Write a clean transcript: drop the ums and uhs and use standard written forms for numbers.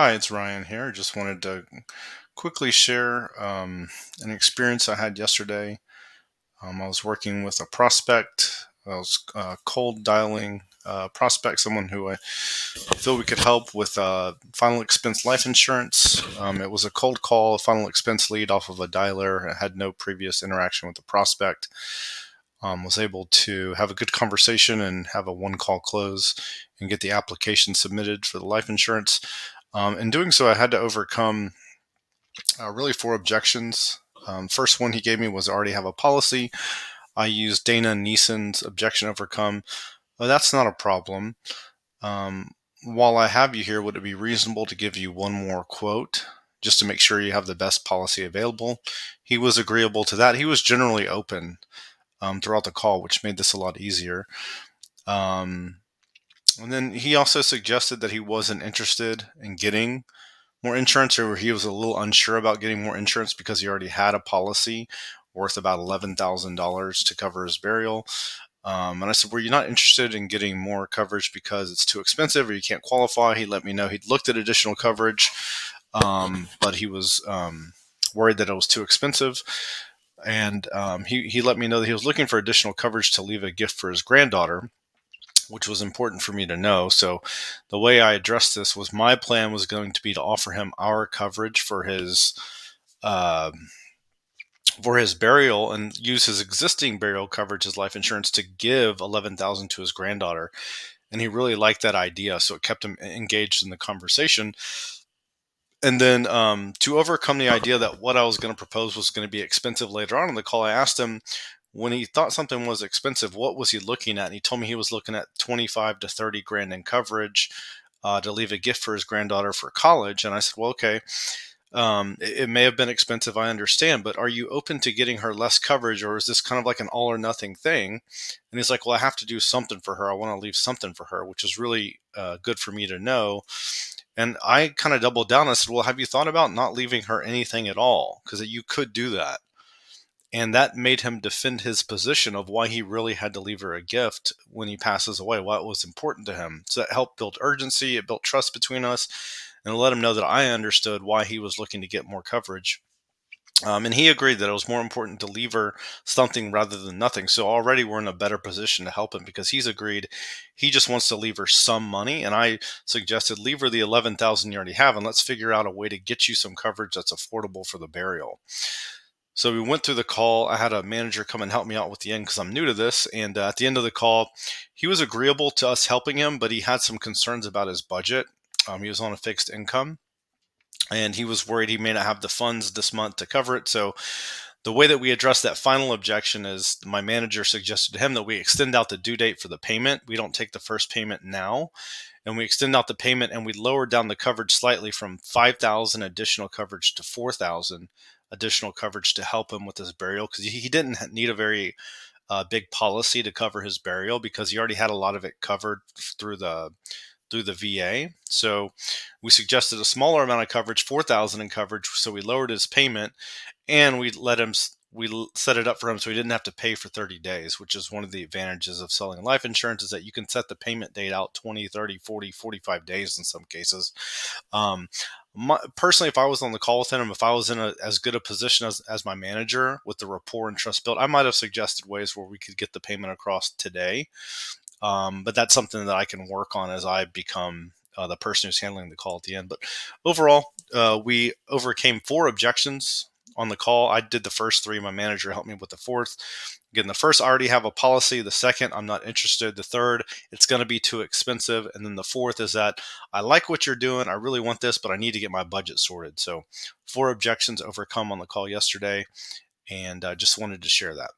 Hi, it's Ryan here. Just wanted to quickly share an experience I had yesterday. I was working with a prospect. I was cold dialing prospect, someone who I feel we could help with final expense life insurance. It was a cold call, final expense lead off of a dialer. I had no previous interaction with the prospect. Was able to have a good conversation and have a one call close and get the application submitted for the life insurance. In doing so, I had to overcome really four objections. First one he gave me was already have a policy. I used Dana Neeson's objection overcome. Well, that's not a problem. Um, while I have you here, would it be reasonable to give you one more quote just to make sure you have the best policy available? He was agreeable to that. He was generally open throughout the call, which made this a lot easier. Um, and then he also suggested that he wasn't interested in getting more insurance, or he was a little unsure about getting more insurance because he already had a policy worth about $11,000 to cover his burial. And I said, were you not interested in getting more coverage because it's too expensive or you can't qualify? He let me know he'd looked at additional coverage, but he was worried that it was too expensive. And he let me know that he was looking for additional coverage to leave a gift for his granddaughter, which was important for me to know. So the way I addressed this was my plan was going to be to offer him our coverage uh, for his burial and use his existing burial coverage as life insurance to give 11,000 to his granddaughter. And he really liked that idea, so it kept him engaged in the conversation. And then to overcome the idea that what I was going to propose was going to be expensive later on in the call, I asked him when he thought something was expensive, what was he looking at? And he told me he was looking at 25 to 30 grand in coverage to leave a gift for his granddaughter for college. And I said, well, okay, it may have been expensive, I understand, but are you open to getting her less coverage, or is this kind of like an all or nothing thing? And he's like, well, I have to do something for her. I want to leave something for her, which is really good for me to know. And I kind of doubled down. I said, well, have you thought about not leaving her anything at all? Because you could do that. And that made him defend his position of why he really had to leave her a gift when he passes away, why it was important to him. So it helped build urgency, it built trust between us, and let him know that I understood why he was looking to get more coverage. And he agreed that it was more important to leave her something rather than nothing. So already we're in a better position to help him because he's agreed he just wants to leave her some money. And I suggested leave her the 11,000 you already have, and let's figure out a way to get you some coverage that's affordable for the burial. So we went through the call. I had a manager come and help me out with the end because I'm new to this. And at the end of the call, he was agreeable to us helping him, but he had some concerns about his budget. He was on a fixed income and he was worried he may not have the funds this month to cover it. So the way that we address that final objection is my manager suggested to him that we extend out the due date for the payment. We don't take the first payment now, and we extend out the payment and we lower down the coverage slightly from 5,000 additional coverage to 4,000 additional coverage to help him with his burial because he didn't need a very big policy to cover his burial because he already had a lot of it covered through the VA. So we suggested a smaller amount of coverage, 4,000 in coverage. So we lowered his payment and we set it up for him so he didn't have to pay for 30 days, which is one of the advantages of selling life insurance is that you can set the payment date out 20, 30, 40, 45 days in some cases. Um, Personally, if I was on the call with him, if I was in as good a position as my manager with the rapport and trust built, I might have suggested ways where we could get the payment across today. But that's something that I can work on as I become the person who's handling the call at the end. But overall, we overcame four objections on the call. I did the first three. My manager helped me with the fourth. Again, the first, I already have a policy. The second, I'm not interested. The third, it's going to be too expensive. And then the fourth is that I like what you're doing. I really want this, but I need to get my budget sorted. So four objections overcome on the call yesterday. And I just wanted to share that.